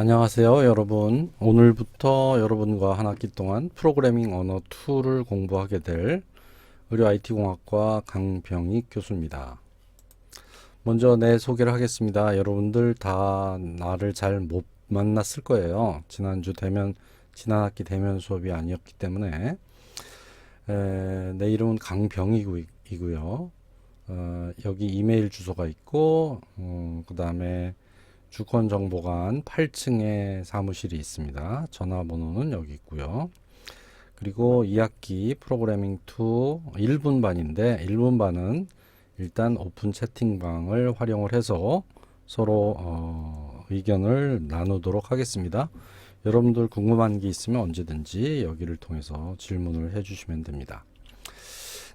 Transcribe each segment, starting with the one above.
안녕하세요, 여러분. 오늘부터 여러분과 한 학기 동안 프로그래밍 언어 2를 공부하게 될 의료 IT공학과 강병익 교수입니다. 먼저 내 소개를 하겠습니다. 여러분들 다 나를 잘 못 만났을 거예요. 지난 학기 대면 수업이 아니었기 때문에. 내 이름은 강병익이고요. 여기 이메일 주소가 있고, 그 다음에 주권정보관 8층에 사무실이 있습니다. 전화번호는 여기 있고요. 그리고 2학기 프로그래밍 2 1분 반인데 1분 반은 일단 오픈 채팅방을 활용을 해서 서로 의견을 나누도록 하겠습니다. 여러분들 궁금한 게 있으면 언제든지 여기를 통해서 질문을 해주시면 됩니다.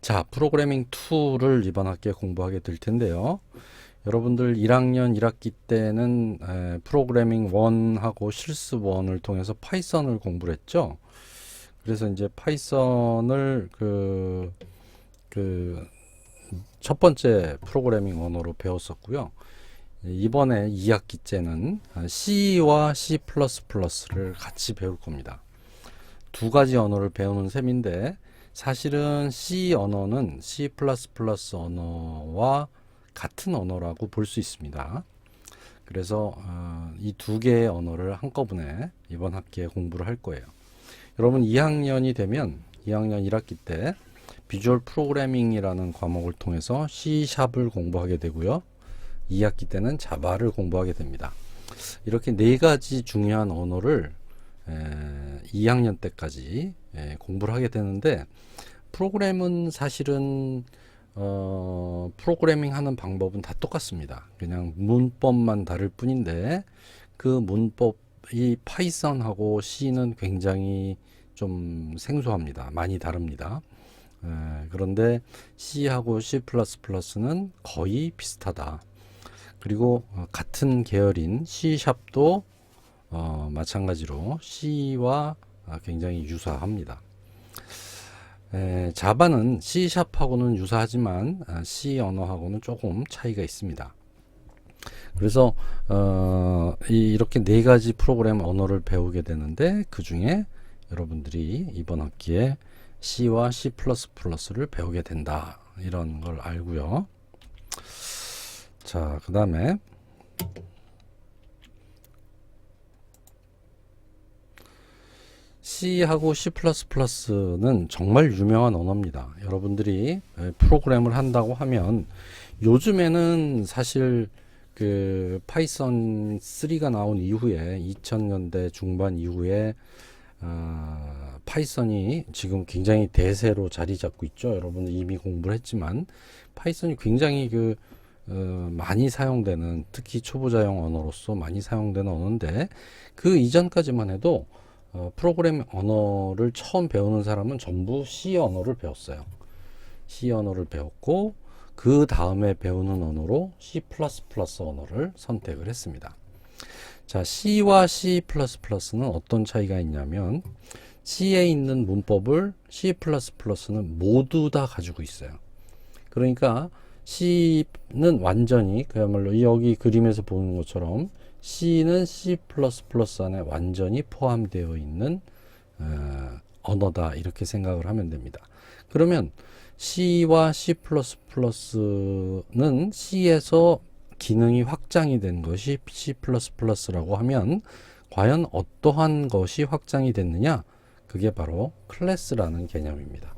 자, 프로그래밍 2를 이번 학기에 공부하게 될 텐데요. 여러분들 1학년 1학기 때는 프로그래밍 1하고 실습 1을 통해서 파이썬을 공부를 했죠. 그래서 이제 파이썬을 첫 번째 프로그래밍 언어로 배웠었고요. 이번에 2학기 때는 C와 C++를 같이 배울 겁니다. 두 가지 언어를 배우는 셈인데 사실은 C 언어는 C++ 언어와 같은 언어라고 볼 수 있습니다. 그래서 이 두 개의 언어를 한꺼번에 이번 학기에 공부를 할 거예요. 여러분 2학년이 되면 2학년 1학기 때 비주얼 프로그래밍이라는 과목을 통해서 C샵을 공부하게 되고요. 2학기 때는 자바를 공부하게 됩니다. 이렇게 네 가지 중요한 언어를 2학년 때까지 공부를 하게 되는데 프로그램은 사실은 프로그래밍 하는 방법은 다 똑같습니다. 그냥 문법만 다를 뿐인데 그 문법이 파이썬하고 C는 굉장히 좀 생소합니다. 많이 다릅니다. 그런데 C하고 C++는 거의 비슷하다. 그리고 같은 계열인 C샵도 마찬가지로 C와 굉장히 유사합니다. 자바는 C샵하고는 유사하지만 C 언어하고는 조금 차이가 있습니다. 그래서 이렇게 네 가지 프로그램 언어를 배우게 되는데 그 중에 여러분들이 이번 학기에 C와 C++를 배우게 된다. 이런 걸 알고요. 자, 그 다음에 C하고 C++는 정말 유명한 언어입니다. 여러분들이 프로그램을 한다고 하면 요즘에는 사실 그 파이썬 3가 나온 이후에 2000년대 중반 이후에 파이썬이 지금 굉장히 대세로 자리 잡고 있죠. 여러분들 이미 공부를 했지만 파이썬이 굉장히 많이 사용되는, 특히 초보자용 언어로서 많이 사용되는 언어인데 그 이전까지만 해도 프로그래밍 언어를 처음 배우는 사람은 전부 C 언어를 배웠어요. C 언어를 배웠고 그 다음에 배우는 언어로 C++ 언어를 선택을 했습니다. 자, C와 C++는 어떤 차이가 있냐면 C에 있는 문법을 C++는 모두 다 가지고 있어요. 그러니까 C는 완전히 그야말로 여기 그림에서 보는 것처럼 C는 C++ 안에 완전히 포함되어 있는 언어다 이렇게 생각을 하면 됩니다. 그러면 C와 C++는 C에서 기능이 확장이 된 것이 C++라고 하면 과연 어떠한 것이 확장이 됐느냐? 그게 바로 클래스라는 개념입니다.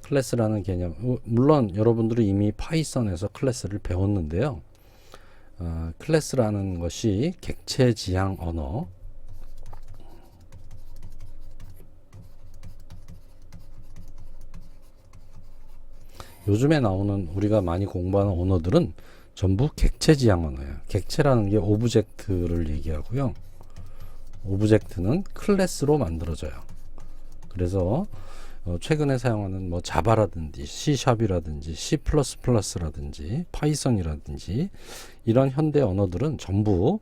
클래스라는 개념, 물론 여러분들이 이미 파이썬에서 클래스를 배웠는데요. 클래스라는 것이 객체 지향 언어, 요즘에 나오는 우리가 많이 공부하는 언어들은 전부 객체 지향 언어예요. 객체라는 게 오브젝트를 얘기하고요. 오브젝트는 클래스로 만들어져요. 그래서 최근에 사용하는 뭐 자바라든지 C샵이라든지 C++라든지 파이썬이라든지 이런 현대 언어들은 전부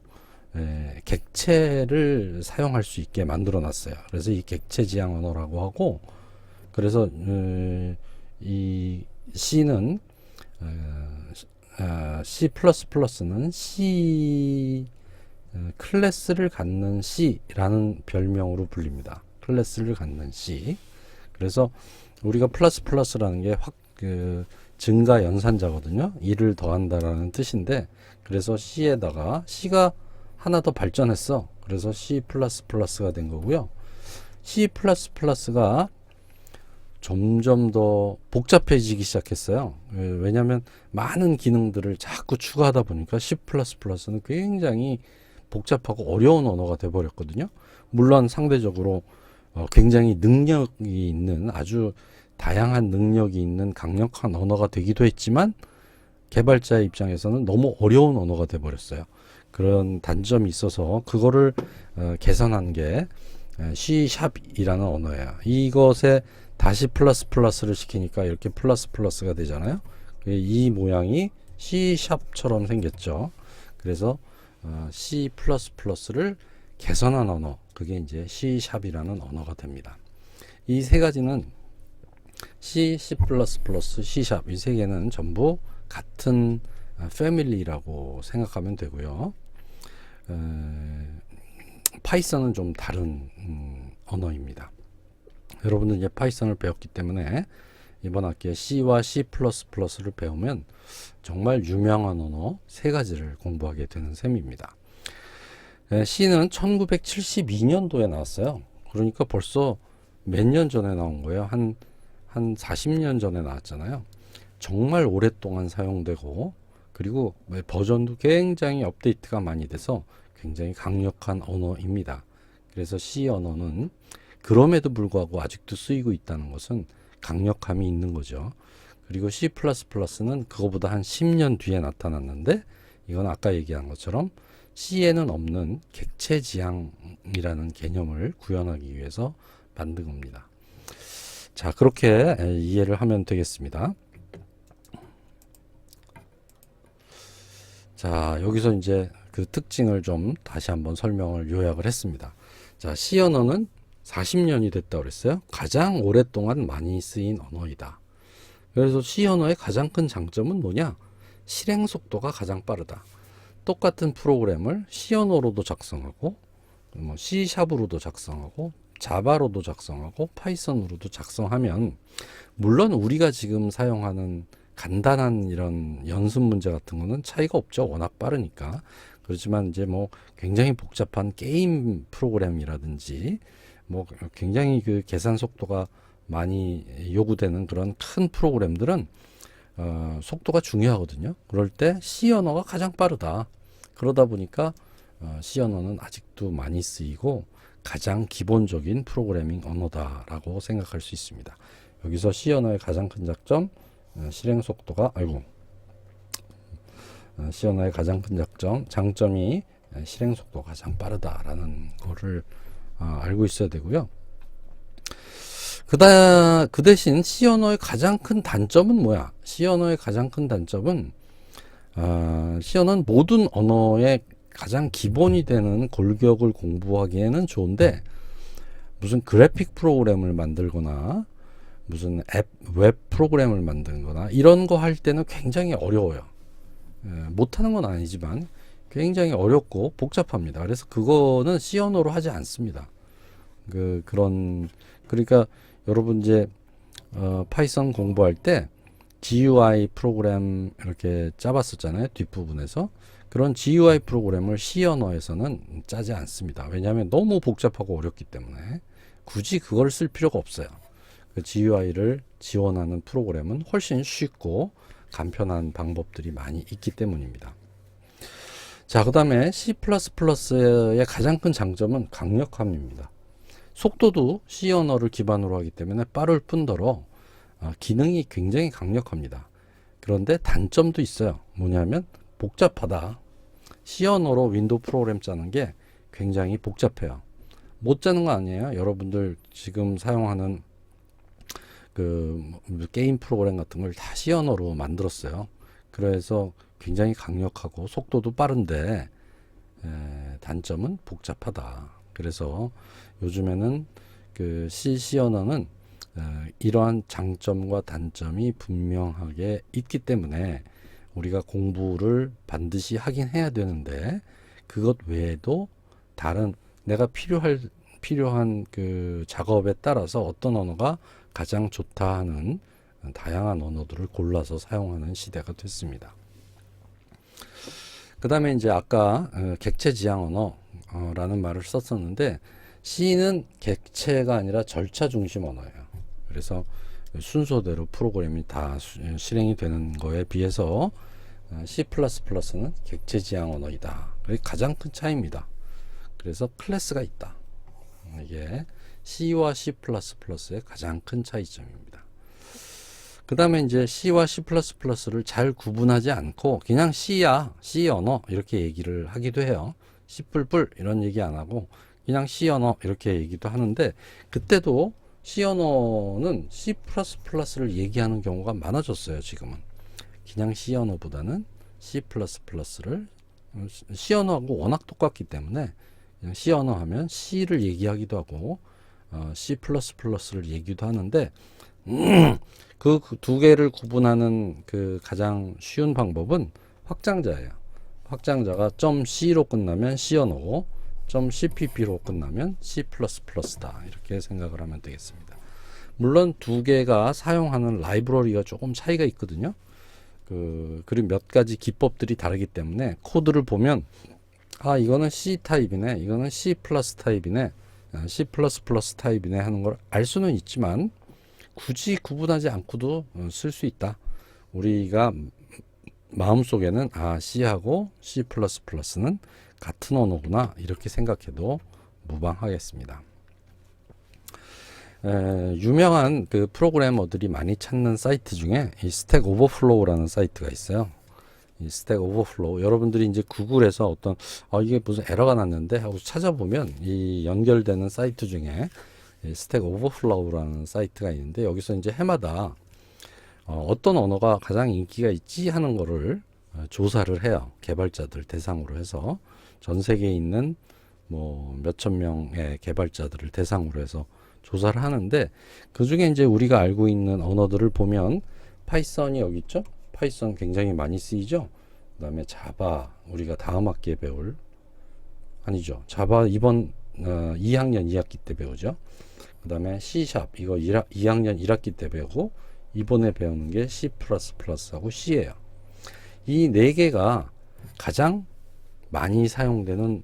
객체를 사용할 수 있게 만들어 놨어요. 그래서 이 객체 지향 언어라고 하고, 그래서 이 C는 C++는 C 클래스를 갖는 C라는 별명으로 불립니다. 클래스를 갖는 C. 그래서 우리가 플러스라는 게 증가 연산자거든요. 1을 더한다라는 뜻인데, 그래서 C에다가 C가 하나 더 발전했어. 그래서 C++가 된 거고요. C++가 점점 더 복잡해지기 시작했어요. 왜냐하면 많은 기능들을 자꾸 추가하다 보니까 C++는 굉장히 복잡하고 어려운 언어가 돼버렸거든요. 물론 상대적으로 굉장히 능력이 있는, 아주 다양한 능력이 있는 강력한 언어가 되기도 했지만, 개발자의 입장에서는 너무 어려운 언어가 돼버렸어요. 그런 단점이 있어서 그거를 개선한 게 C#이라는 언어예요. 이것에 다시 플러스를 시키니까 이렇게 플러스가 되잖아요. 이 모양이 C#처럼 생겼죠. 그래서 C++를 개선한 언어, 그게 이제 C#이라는 언어가 됩니다. 이 세 가지는 C, C++, C# 이 세 개는 전부 같은 패밀리라고 생각하면 되고요. 파이썬은 좀 다른 언어입니다. 여러분들 이제 파이썬을 배웠기 때문에 이번 학기에 C와 C++를 배우면 정말 유명한 언어 세 가지를 공부하게 되는 셈입니다. C는 1972년도에 나왔어요. 그러니까 벌써 몇 년 전에 나온 거예요. 한 40년 전에 나왔잖아요. 정말 오랫동안 사용되고, 그리고 버전도 굉장히 업데이트가 많이 돼서 굉장히 강력한 언어입니다. 그래서 C 언어는 그럼에도 불구하고 아직도 쓰이고 있다는 것은 강력함이 있는 거죠. 그리고 C++는 그거보다 한 10년 뒤에 나타났는데, 이건 아까 얘기한 것처럼 C에는 없는 객체지향이라는 개념을 구현하기 위해서 만든 겁니다. 자, 그렇게 이해를 하면 되겠습니다. 자, 여기서 이제 그 특징을 좀 다시 한번 설명을 요약을 했습니다. 자, C 언어는 40년이 됐다고 그랬어요. 가장 오랫동안 많이 쓰인 언어이다. 그래서 C 언어의 가장 큰 장점은 뭐냐? 실행 속도가 가장 빠르다. 똑같은 프로그램을 C 언어로도 작성하고, C#으로도 작성하고, 자바로도 작성하고, 파이썬으로도 작성하면, 물론 우리가 지금 사용하는 간단한 이런 연습 문제 같은 거는 차이가 없죠. 워낙 빠르니까. 그렇지만 이제 굉장히 복잡한 게임 프로그램이라든지 굉장히 그 계산 속도가 많이 요구되는 그런 큰 프로그램들은 속도가 중요하거든요. 그럴 때 C 언어가 가장 빠르다. 그러다 보니까 C 언어는 아직도 많이 쓰이고 가장 기본적인 프로그래밍 언어다라고 생각할 수 있습니다. 여기서 C 언어의 가장 큰 장점, 실행 속도가 C 언어의 가장 큰 장점이 실행 속도가 가장 빠르다라는 거를 알고 있어야 되고요. 그 대신 C 언어의 가장 큰 단점은 뭐야? C 언어의 가장 큰 단점은 C 언어는 모든 언어의 가장 기본이 되는 골격을 공부하기에는 좋은데, 무슨 그래픽 프로그램을 만들거나 무슨 웹 프로그램을 만들거나 이런 거 할 때는 굉장히 어려워요. 못하는 건 아니지만 굉장히 어렵고 복잡합니다. 그래서 그거는 C 언어로 하지 않습니다. 그러니까 여러분 이제 파이썬 공부할 때 GUI 프로그램 이렇게 짜봤었잖아요. 뒷부분에서. 그런 GUI 프로그램을 C 언어에서는 짜지 않습니다. 왜냐하면 너무 복잡하고 어렵기 때문에 굳이 그걸 쓸 필요가 없어요. 그 GUI를 지원하는 프로그램은 훨씬 쉽고 간편한 방법들이 많이 있기 때문입니다. 자, 그 다음에 C++의 가장 큰 장점은 강력함입니다. 속도도 C 언어를 기반으로 하기 때문에 빠를 뿐더러 기능이 굉장히 강력합니다. 그런데 단점도 있어요. 뭐냐면 복잡하다. C 언어로 윈도우 프로그램 짜는 게 굉장히 복잡해요. 못 짜는 거 아니에요. 여러분들 지금 사용하는 게임 프로그램 같은 걸 다 C 언어로 만들었어요. 그래서 굉장히 강력하고 속도도 빠른데 단점은 복잡하다. 그래서 요즘에는 그 C 언어는 이러한 장점과 단점이 분명하게 있기 때문에 우리가 공부를 반드시 하긴 해야 되는데, 그것 외에도 다른 내가 필요한 그 작업에 따라서 어떤 언어가 가장 좋다 하는 다양한 언어들을 골라서 사용하는 시대가 됐습니다. 그 다음에 이제 아까 객체 지향 언어라는 말을 썼었는데 C는 객체가 아니라 절차 중심 언어예요. 그래서 순서대로 프로그램이 다 실행이 되는 거에 비해서 C++는 객체 지향 언어이다. 그게 가장 큰 차이입니다. 그래서 클래스가 있다. 이게 C와 C++의 가장 큰 차이점입니다. 그 다음에 이제 C와 C++를 잘 구분하지 않고 그냥 C야, C 언어 이렇게 얘기를 하기도 해요. C++ 이런 얘기 안 하고 그냥 C 언어 이렇게 얘기도 하는데 그때도 C 언어는 C++를 얘기하는 경우가 많아졌어요. 지금은 그냥 C 언어보다는 C++를 C 언어하고 워낙 똑같기 때문에 그냥 C 언어 하면 C를 얘기하기도 하고 C++를 얘기도 하는데 그 두 개를 구분하는 그 가장 쉬운 방법은 확장자예요. 확장자가 .c로 끝나면 C 언어고 .cpp로 끝나면 C++다. 이렇게 생각을 하면 되겠습니다. 물론 두 개가 사용하는 라이브러리가 조금 차이가 있거든요. 그리고 몇 가지 기법들이 다르기 때문에 코드를 보면 이거는 C 타입이네, 이거는 C 플러스 타입이네, C++ 타입이네 하는 걸 알 수는 있지만 굳이 구분하지 않고도 쓸 수 있다. 우리가 마음속에는 C하고 C++는 같은 언어구나 이렇게 생각해도 무방하겠습니다. 유명한 그 프로그래머들이 많이 찾는 사이트 중에 이 스택 오버플로우라는 사이트가 있어요. 이 스택 오버플로우 여러분들이 이제 구글에서 어떤 이게 무슨 에러가 났는데 하고 찾아보면 이 연결되는 사이트 중에 이 스택 오버플로우라는 사이트가 있는데 여기서 이제 해마다 어떤 언어가 가장 인기가 있지 하는 거를 조사를 해요. 개발자들 대상으로 해서 전 세계에 있는 뭐 몇천 명의 개발자들을 대상으로 해서 조사를 하는데 그 중에 이제 우리가 알고 있는 언어들을 보면 파이썬이 여기 있죠. 파이썬 굉장히 많이 쓰이죠. 그 다음에 자바 우리가 다음 학기에 배울 아니죠. 자바 이번 2학년 2학기 때 배우죠. 그 다음에 C샵 이거 2학년 1학기 때 배우고 이번에 배우는 게 C++하고 C예요. 이 네 개가 가장 많이 사용되는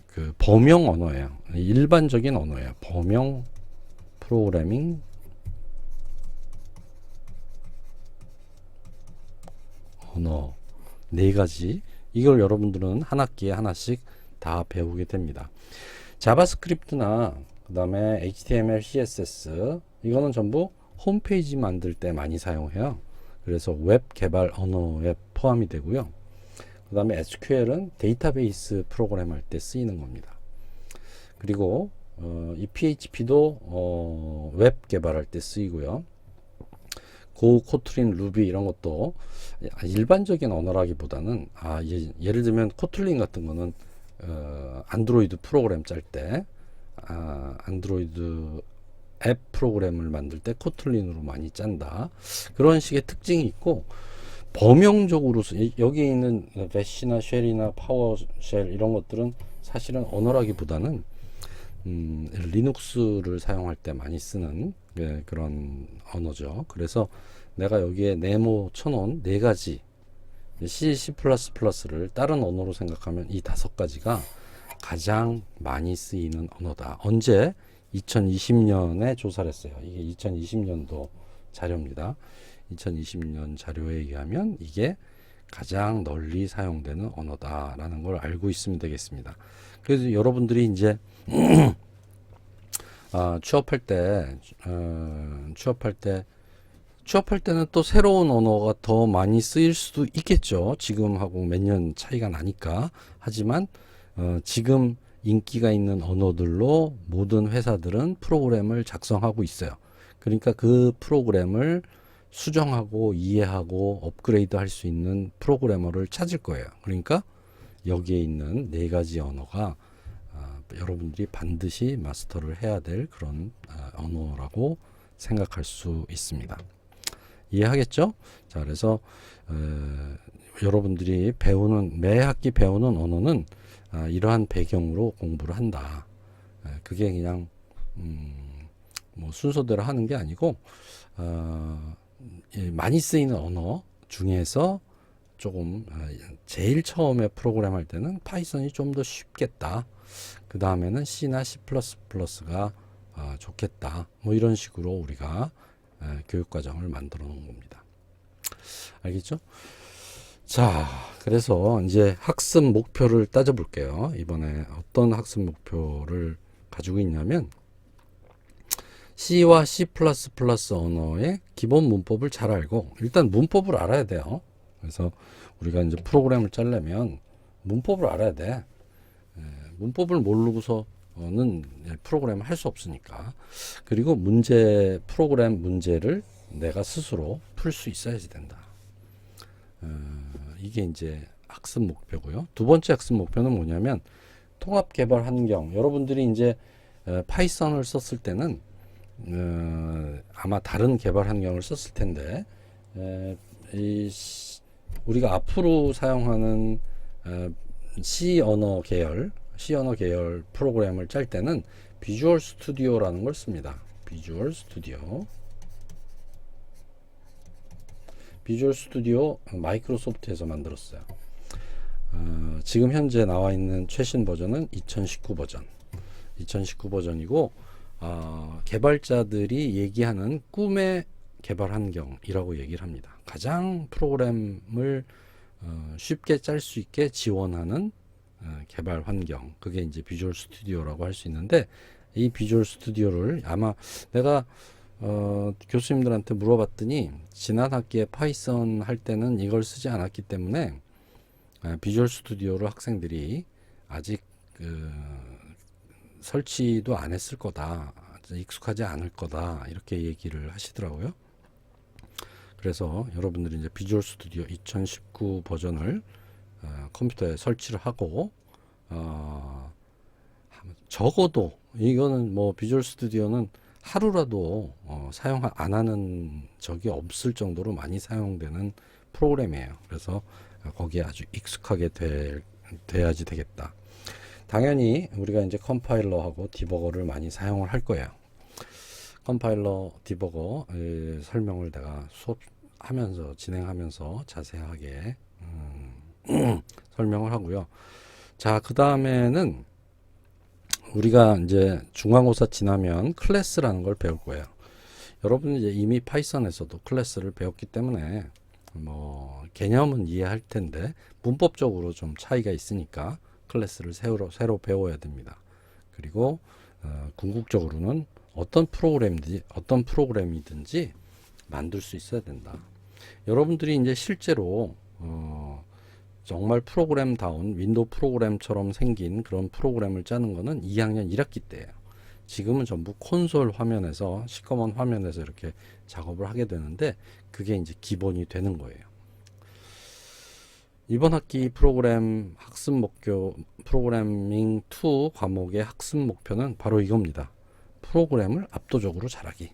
그 범용 언어예요. 일반적인 언어예요. 범용 프로그래밍 언어 네 가지 이걸 여러분들은 한 학기에 하나씩 다 배우게 됩니다. 자바스크립트나 그 다음에 HTML, CSS 이거는 전부 홈페이지 만들 때 많이 사용해요. 그래서 웹 개발 언어에 포함이 되고요. 그 다음에 SQL은 데이터베이스 프로그램 할 때 쓰이는 겁니다. 그리고 이 PHP도 웹 개발할 때 쓰이고요. 고, 코틀린, 루비 이런 것도 일반적인 언어라기보다는 예를 들면 코틀린 같은 거는 안드로이드 프로그램 짤 때 안드로이드 앱 프로그램을 만들 때 코틀린으로 많이 짠다. 그런 식의 특징이 있고 범용적으로 여기 있는 배시나 쉘이나 파워쉘 이런 것들은 사실은 언어라기보다는 리눅스를 사용할 때 많이 쓰는 그런 언어죠. 그래서 내가 여기에 네모 쳐놓은 네 가지 C, C++를 다른 언어로 생각하면 이 다섯 가지가 가장 많이 쓰이는 언어다. 언제? 2020년에 조사를 했어요. 이게 2020년도 자료입니다. 2020년 자료에 의하면 이게 가장 널리 사용되는 언어다라는 걸 알고 있으면 되겠습니다. 그래서 여러분들이 이제 취업할 때는 또 새로운 언어가 더 많이 쓰일 수도 있겠죠. 지금하고 몇 년 차이가 나니까. 하지만 지금 인기가 있는 언어들로 모든 회사들은 프로그램을 작성하고 있어요. 그러니까 그 프로그램을 수정하고 이해하고 업그레이드 할 수 있는 프로그래머를 찾을 거예요. 그러니까 여기에 있는 네 가지 언어가 여러분들이 반드시 마스터를 해야 될 그런 언어라고 생각할 수 있습니다. 이해하겠죠? 자, 그래서 여러분들이 배우는 매 학기 배우는 언어는 이러한 배경으로 공부를 한다. 그게 그냥 뭐 순서대로 하는 게 아니고 많이 쓰이는 언어 중에서 조금 제일 처음에 프로그램 할 때는 파이썬이 좀 더 쉽겠다. 그 다음에는 C나 C++가 좋겠다. 뭐 이런 식으로 우리가 교육과정을 만들어 놓은 겁니다. 알겠죠? 자, 그래서 이제 학습 목표를 따져 볼게요. 이번에 어떤 학습 목표를 가지고 있냐면 C와 C++ 언어의 기본 문법을 잘 알고 일단 문법을 알아야 돼요. 그래서 우리가 이제 프로그램을 짜려면 문법을 알아야 돼. 문법을 모르고서는 프로그램을 할 수 없으니까. 그리고 프로그램 문제를 내가 스스로 풀 수 있어야지 된다. 이게 이제 학습 목표고요. 두 번째 학습 목표는 뭐냐면 통합 개발 환경. 여러분들이 이제 파이썬을 썼을 때는 아마 다른 개발 환경을 썼을 텐데 우리가 앞으로 사용하는 C 언어 계열 프로그램을 짤 때는 비주얼 스튜디오라는 걸 씁니다. 비주얼 스튜디오 마이크로소프트에서 만들었어요. 지금 현재 나와 있는 최신 버전은 2019 버전이고 개발자들이 얘기하는 꿈의 개발 환경이라고 얘기를 합니다. 가장 프로그램을 쉽게 짤 수 있게 지원하는 개발 환경, 그게 이제 비주얼 스튜디오라고 할 수 있는데, 이 비주얼 스튜디오를 아마 내가 교수님들한테 물어봤더니 지난 학기에 파이썬 할 때는 이걸 쓰지 않았기 때문에 비주얼 스튜디오를 학생들이 아직 설치도 안 했을 거다, 익숙하지 않을 거다, 이렇게 얘기를 하시더라고요. 그래서 여러분들이 이제 비주얼 스튜디오 2019 버전을 컴퓨터에 설치를 하고 적어도 이거는 뭐 비주얼 스튜디오는 하루라도 사용 안 하는 적이 없을 정도로 많이 사용되는 프로그램이에요. 그래서 거기에 아주 익숙하게 돼야지 되겠다. 당연히 우리가 이제 컴파일러하고 디버거를 많이 사용을 할 거예요. 컴파일러, 디버거 설명을 내가 진행하면서 자세하게 설명을 하고요. 자, 그 다음에는 우리가 이제 중간고사 지나면 클래스라는 걸 배울 거예요. 여러분이 이제 이미 파이썬에서도 클래스를 배웠기 때문에 뭐 개념은 이해할 텐데 문법적으로 좀 차이가 있으니까 클래스를 새로 배워야 됩니다. 그리고 궁극적으로는 어떤 프로그램이든지 만들 수 있어야 된다. 여러분들이 이제 실제로 정말 프로그램다운 윈도우 프로그램처럼 생긴 그런 프로그램을 짜는 거는 2학년 1학기 때예요. 지금은 전부 콘솔 화면에서 시커먼 화면에서 이렇게 작업을 하게 되는데 그게 이제 기본이 되는 거예요. 이번 학기 프로그래밍 2 과목의 학습 목표는 바로 이겁니다. 프로그램을 압도적으로 잘하기.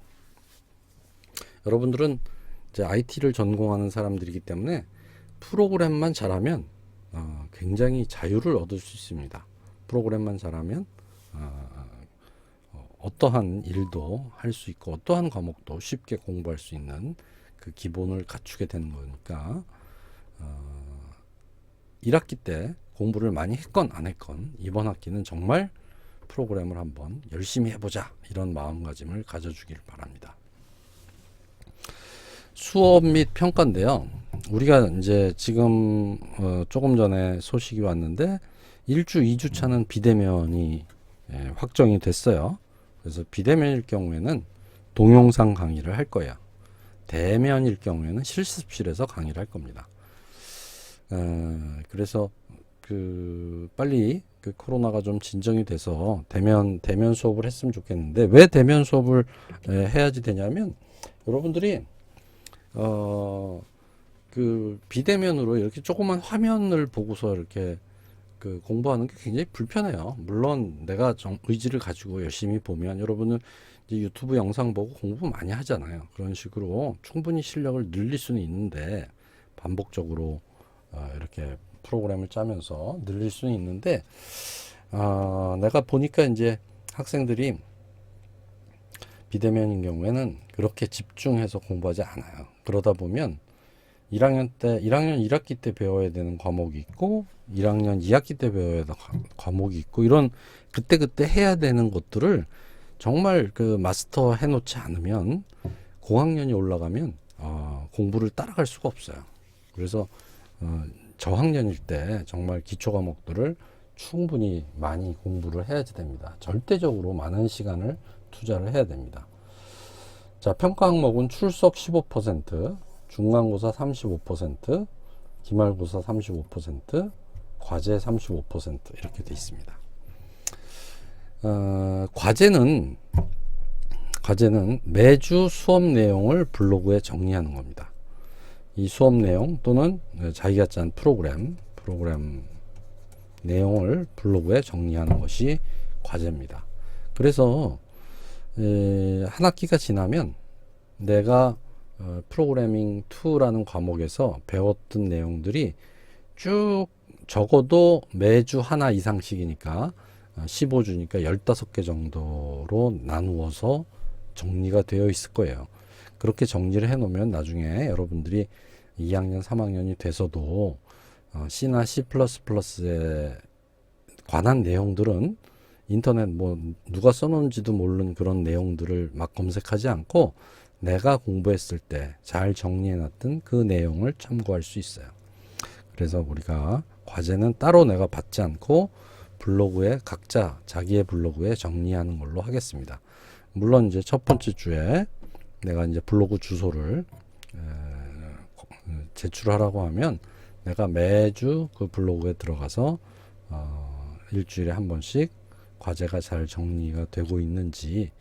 여러분들은 이제 IT를 전공하는 사람들이기 때문에 프로그램만 잘하면 굉장히 자유를 얻을 수 있습니다. 프로그램만 잘하면 어떠한 일도 할 수 있고 어떠한 과목도 쉽게 공부할 수 있는 그 기본을 갖추게 되는 거니까 1학기 때 공부를 많이 했건 안 했건 이번 학기는 정말 프로그램을 한번 열심히 해보자, 이런 마음가짐을 가져주길 바랍니다. 수업 및 평가인데요. 우리가 이제 지금 조금 전에 소식이 왔는데 1주, 2주 차는 비대면이 확정이 됐어요. 그래서 비대면일 경우에는 동영상 강의를 할 거예요. 대면일 경우에는 실습실에서 강의를 할 겁니다. 그래서 빨리 코로나가 좀 진정이 돼서 대면 수업을 했으면 좋겠는데, 왜 대면 수업을 해야지 되냐면 여러분들이 비대면으로 이렇게 조그만 화면을 보고서 이렇게 공부하는 게 굉장히 불편해요. 물론 내가 의지를 가지고 열심히 보면, 여러분은 이제 유튜브 영상 보고 공부 많이 하잖아요. 그런 식으로 충분히 실력을 늘릴 수는 있는데 반복적으로 이렇게 프로그램을 짜면서 늘릴 수는 있는데, 내가 보니까 이제 학생들이 비대면인 경우에는 그렇게 집중해서 공부하지 않아요. 그러다 보면 1학년 1학기 때 배워야 되는 과목이 있고 1학년 2학기 때 배워야 되는 과목이 있고, 이런 그때그때 해야 되는 것들을 정말 그 마스터 해놓지 않으면 고학년이 올라가면 공부를 따라갈 수가 없어요. 그래서 저학년일 때 정말 기초 과목들을 충분히 많이 공부를 해야지 됩니다. 절대적으로 많은 시간을 투자를 해야 됩니다. 자, 평가 항목은 출석 15%, 중간고사 35%, 기말고사 35%, 과제 35% 이렇게 돼 있습니다. 과제는 매주 수업 내용을 블로그에 정리하는 겁니다. 이 수업 내용 또는 자기가 짠 프로그램 내용을 블로그에 정리하는 것이 과제입니다. 그래서 한 학기가 지나면 내가 프로그래밍 2라는 과목에서 배웠던 내용들이 쭉 적어도 매주 하나 이상씩이니까 15주니까 15개 정도로 나누어서 정리가 되어 있을 거예요. 그렇게 정리를 해 놓으면 나중에 여러분들이 2학년, 3학년이 돼서도 C나 C++에 관한 내용들은 인터넷 뭐 누가 써놓은지도 모르는 그런 내용들을 막 검색하지 않고 내가 공부했을 때 잘 정리해놨던 그 내용을 참고할 수 있어요. 그래서 우리가 과제는 따로 내가 받지 않고 블로그에 각자 자기의 블로그에 정리하는 걸로 하겠습니다. 물론 이제 첫 번째 주에 내가 이제 블로그 주소를 제출하라고 하면 내가 매주 그 블로그에 들어가서 일주일에 한 번씩 과제가 잘 정리가 되고 있는지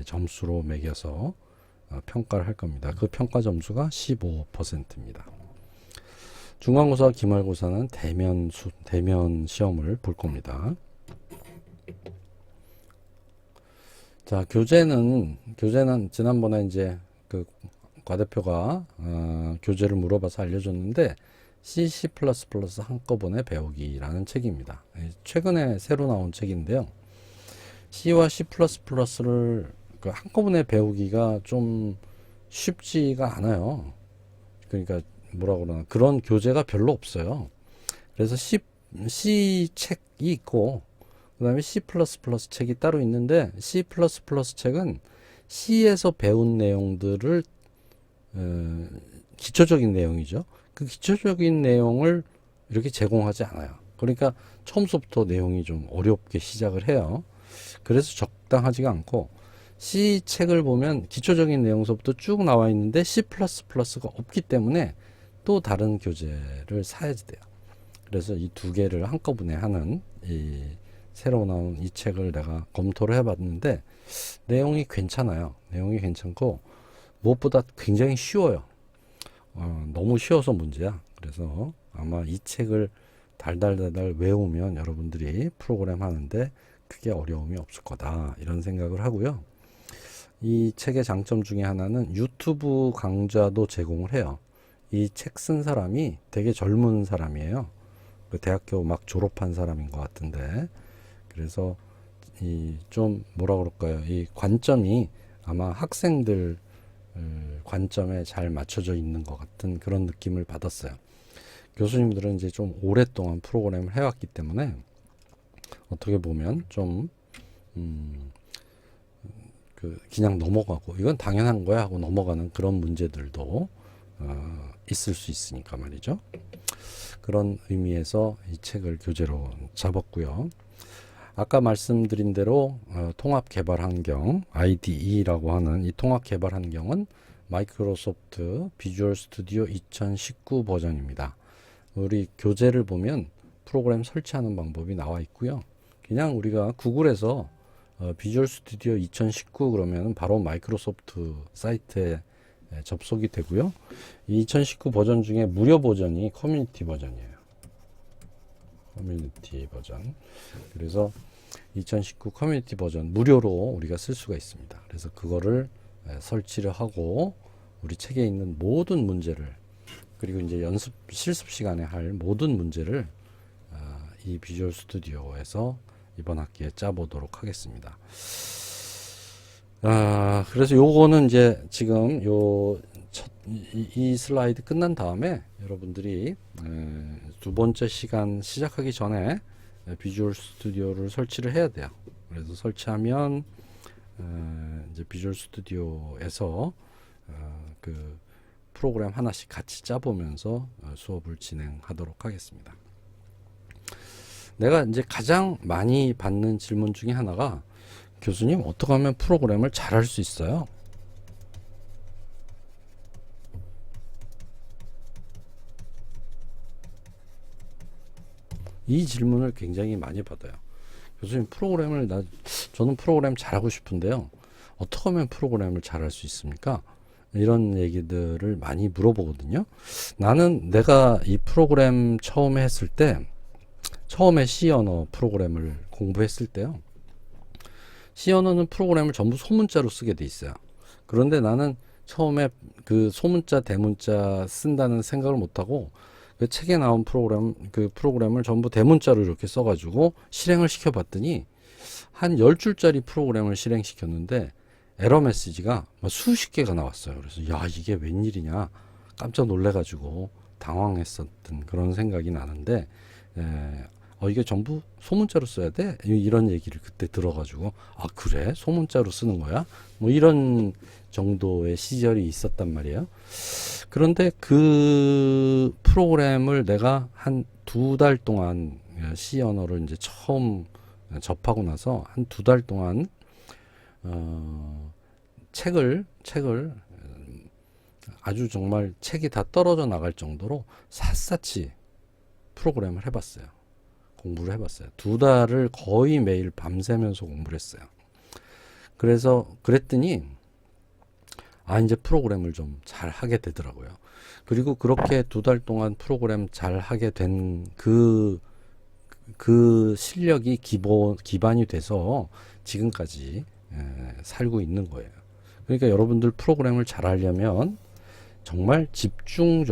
점수로 매겨서 평가를 할 겁니다. 그 평가 점수가 15%입니다. 중간고사, 기말고사는 대면 시험을 볼 겁니다. 자, 교재는 지난번에 이제 그 과대표가 교재를 물어봐서 알려줬는데 C, C++ 한꺼번에 배우기라는 책입니다. 최근에 새로 나온 책인데요. C와 C++를 한꺼번에 배우기가 좀 쉽지가 않아요. 그러니까 뭐라고 그러나 그런 교재가 별로 없어요. 그래서 C 책이 있고 그 다음에 C++ 책이 따로 있는데 C++ 책은 C에서 배운 내용들을 기초적인 내용이죠. 그 기초적인 내용을 이렇게 제공하지 않아요. 그러니까 처음부터 내용이 좀 어렵게 시작을 해요. 그래서 적당하지가 않고 C 책을 보면 기초적인 내용서부터 쭉 나와 있는데 C++가 없기 때문에 또 다른 교재를 사야지 돼요. 그래서 이 두 개를 한꺼번에 하는 이 새로 나온 이 책을 내가 검토를 해봤는데 내용이 괜찮아요. 내용이 괜찮고 무엇보다 굉장히 쉬워요. 너무 쉬워서 문제야. 그래서 아마 이 책을 달달달달 외우면 여러분들이 프로그램 하는데 크게 어려움이 없을 거다 이런 생각을 하고요. 이 책의 장점 중에 하나는 유튜브 강좌도 제공을 해요. 이 책 쓴 사람이 되게 젊은 사람이에요. 그 대학교 막 졸업한 사람인 것 같은데, 그래서 이 좀 뭐라 그럴까요? 이 관점이 아마 학생들 관점에 잘 맞춰져 있는 것 같은 그런 느낌을 받았어요. 교수님들은 이제 좀 오랫동안 프로그램을 해왔기 때문에 어떻게 보면 좀 그냥 넘어가고 이건 당연한 거야 하고 넘어가는 그런 문제들도 있을 수 있으니까 말이죠. 그런 의미에서 이 책을 교재로 잡았고요. 아까 말씀드린 대로 통합 개발 환경 IDE라고 하는 이 통합 개발 환경은 마이크로소프트 비주얼 스튜디오 2019 버전입니다. 우리 교재를 보면 프로그램 설치하는 방법이 나와 있고요. 그냥 우리가 구글에서 비주얼 스튜디오 2019 그러면 바로 마이크로소프트 사이트에 접속이 되고요. 이 2019 버전 중에 무료 버전이 커뮤니티 버전이에요. 커뮤니티 버전. 그래서 2019 커뮤니티 버전 무료로 우리가 쓸 수가 있습니다. 그래서 그거를 설치를 하고 우리 책에 있는 모든 문제를 그리고 이제 연습 실습 시간에 할 모든 문제를 이 비주얼 스튜디오에서 이번 학기에 짜보도록 하겠습니다. 그래서 요거는 이제 지금 이 슬라이드 끝난 다음에 여러분들이 두 번째 시간 시작하기 전에 비주얼 스튜디오를 설치를 해야 돼요. 그래서 설치하면 이제 비주얼 스튜디오에서 그 프로그램 하나씩 같이 짜보면서 수업을 진행하도록 하겠습니다. 내가 이제 가장 많이 받는 질문 중에 하나가, 교수님 어떻게 하면 프로그램을 잘할 수 있어요? 이 질문을 굉장히 많이 받아요. 교수님 저는 프로그램 잘하고 싶은데요. 어떻게 하면 프로그램을 잘할 수 있습니까? 이런 얘기들을 많이 물어보거든요. 나는 내가 이 프로그램 처음에 했을 때, 처음에 C 언어 프로그램을 공부했을 때요. C 언어는 프로그램을 전부 소문자로 쓰게 돼 있어요. 그런데 나는 처음에 그 소문자, 대문자 쓴다는 생각을 못하고 그 책에 나온 프로그램을 전부 대문자로 이렇게 써가지고 실행을 시켜봤더니 한 10줄짜리 프로그램을 실행시켰는데 에러 메시지가 수십 개가 나왔어요. 그래서 야, 이게 웬일이냐 깜짝 놀래가지고 당황했었던 그런 생각이 나는데, 이게 전부 소문자로 써야 돼? 이런 얘기를 그때 들어가지고, 그래? 소문자로 쓰는 거야? 뭐 이런 정도의 시절이 있었단 말이에요. 그런데 그 프로그램을 내가 한 2달 동안 C 언어를 이제 처음 접하고 나서 한 2달 동안 책을 아주 정말 책이 다 떨어져 나갈 정도로 샅샅이 프로그램을 해봤어요. 공부를 해봤어요. 2달을 거의 매일 밤새면서 공부를 했어요. 그랬더니 이제 프로그램을 좀 잘 하게 되더라고요. 그리고 그렇게 2달 동안 프로그램 잘 하게 된 그 실력이 기반이 돼서 지금까지 살고 있는 거예요. 그러니까 여러분들 프로그램을 잘 하려면 정말 집중이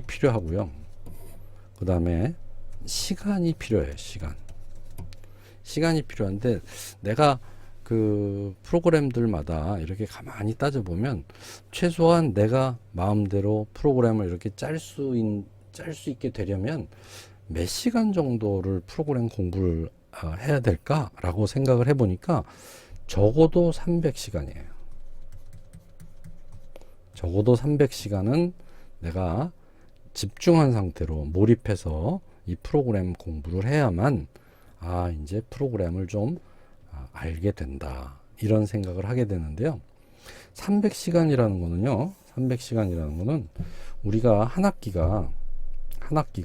필요하고요. 그 다음에 시간이 필요해요. 시간이 필요한데, 내가 그 프로그램들마다 이렇게 가만히 따져보면 최소한 내가 마음대로 프로그램을 이렇게 짤 수 있게 되려면 몇 시간 정도를 프로그램 공부를 해야 될까라고 생각을 해보니까 적어도 300시간이에요. 적어도 300시간은 내가 집중한 상태로 몰입해서 이 프로그램 공부를 해야만 이제 프로그램을 좀 알게 된다, 이런 생각을 하게 되는데요. 300시간이라는 거는 우리가 한 학기가 한 학기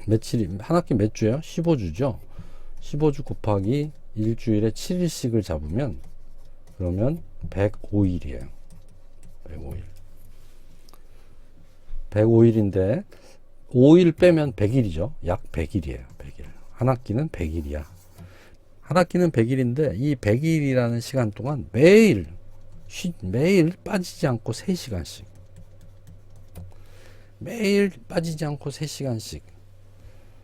몇 주예요? 15주죠. 15주 곱하기 일주일에 7일씩을 잡으면 그러면 105일이에요. 105일인데 5일 빼면 100일이죠. 약 100일이에요. 100일. 한 학기는 100일이야. 한 학기는 100일인데 이 100일이라는 시간 동안 매일 빠지지 않고 3시간씩, 매일 빠지지 않고 3시간씩.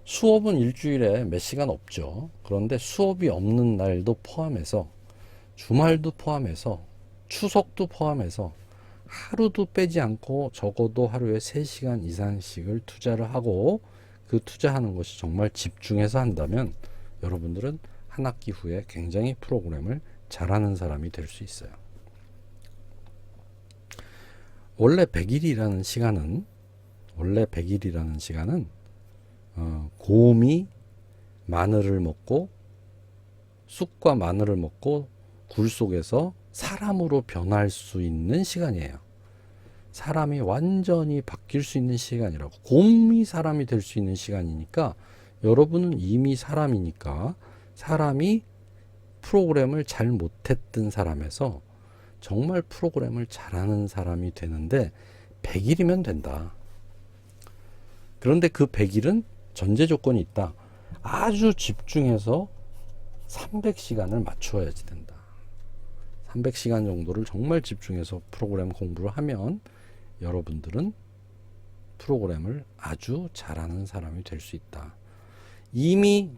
수업은 일주일에 몇 시간 없죠. 그런데 수업이 없는 날도 포함해서, 주말도 포함해서, 추석도 포함해서 하루도 빼지 않고 적어도 하루에 3시간 이상씩을 투자를 하고, 그 투자하는 것이 정말 집중해서 한다면 여러분들은 한 학기 후에 굉장히 프로그램을 잘하는 사람이 될 수 있어요. 원래 100일이라는 시간은 곰이 쑥과 마늘을 먹고 굴 속에서 사람으로 변할 수 있는 시간이에요. 사람이 완전히 바뀔 수 있는 시간이라고. 곰이 사람이 될 수 있는 시간이니까 여러분은 이미 사람이니까, 사람이 프로그램을 잘 못했던 사람에서 정말 프로그램을 잘하는 사람이 되는데 100일이면 된다. 그런데 그 100일은 전제 조건이 있다. 아주 집중해서 300시간을 맞춰야지 된다. 300시간 정도를 정말 집중해서 프로그램 공부를 하면 여러분들은 프로그램을 아주 잘하는 사람이 될 수 있다. 이미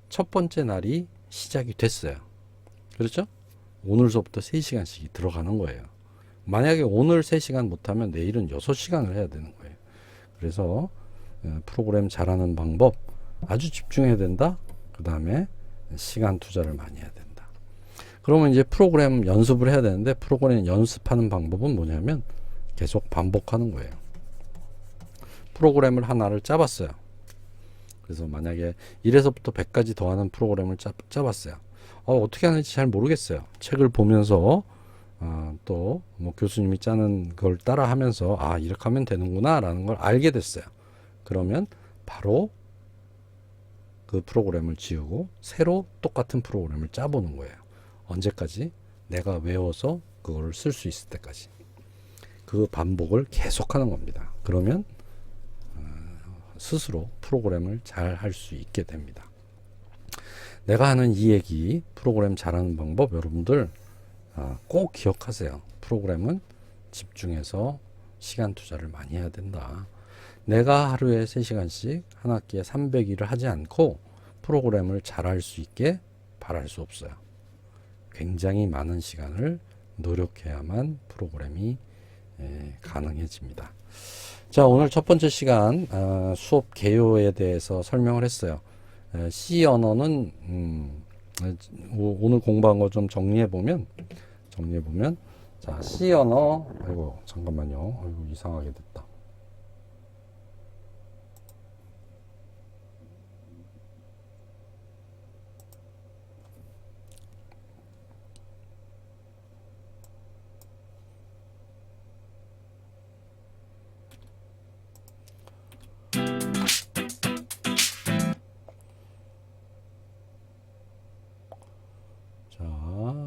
첫 번째 날이 시작이 됐어요. 그렇죠? 오늘 수업부터 3시간씩 들어가는 거예요. 만약에 오늘 3시간 못하면 내일은 6시간을 해야 되는 거예요. 그래서 프로그램 잘하는 방법 아주 집중해야 된다. 그 다음에 시간 투자를 많이 해야 된다. 그러면 이제 프로그램 연습을 해야 되는데, 프로그램 연습하는 방법은 뭐냐면 계속 반복하는 거예요. 프로그램을 하나를 짜봤어요. 그래서 만약에 1에서부터 100까지 더하는 프로그램을 짜봤어요. 어떻게 하는지 잘 모르겠어요. 책을 보면서 또 뭐 교수님이 짜는 걸 따라 하면서 이렇게 하면 되는구나 라는 걸 알게 됐어요. 그러면 바로 그 프로그램을 지우고 새로 똑같은 프로그램을 짜보는 거예요. 언제까지? 내가 외워서 그걸 쓸 수 있을 때까지. 그 반복을 계속하는 겁니다. 그러면 스스로 프로그램을 잘 할 수 있게 됩니다. 내가 하는 이 얘기, 프로그램 잘하는 방법, 여러분들 꼭 기억하세요. 프로그램은 집중해서 시간 투자를 많이 해야 된다. 내가 하루에 3시간씩 한 학기에 300일을 하지 않고 프로그램을 잘할 수 있게 바랄 수 없어요. 굉장히 많은 시간을 노력해야만 프로그램이 가능해집니다. 자, 오늘 첫 번째 시간 수업 개요에 대해서 설명을 했어요. C 언어는 오늘 공부한 거 좀 정리해보면 자, C 언어, 아이고 잠깐만요. 아이고 이상하게 됐다.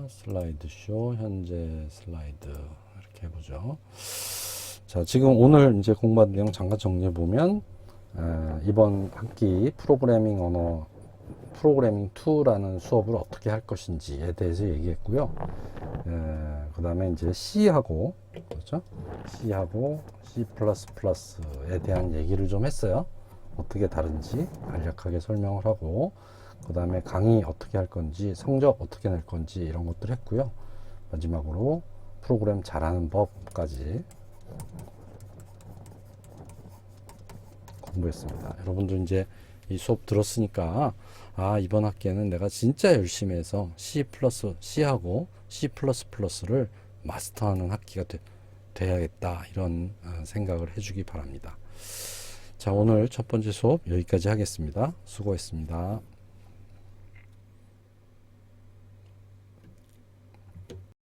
슬라이드 쇼, 현재 슬라이드 이렇게 해보죠. 자, 지금 오늘 이제 공부한 내용 잠깐 정리해 보면 이번 학기 프로그래밍 언어 프로그래밍 2라는 수업을 어떻게 할 것인지에 대해서 얘기했고요. 그 다음에 이제 C하고 그렇죠? C하고 C++에 대한 얘기를 좀 했어요. 어떻게 다른지 간략하게 설명을 하고, 그 다음에 강의 어떻게 할 건지, 성적 어떻게 낼 건지 이런 것들 했고요. 마지막으로 프로그램 잘하는 법까지 공부했습니다. 여러분들 이제 이 수업 들었으니까 이번 학기에는 내가 진짜 열심히 해서 C하고 C++를 마스터하는 학기가 돼야겠다, 이런 생각을 해주기 바랍니다. 자, 오늘 첫 번째 수업 여기까지 하겠습니다. 수고했습니다.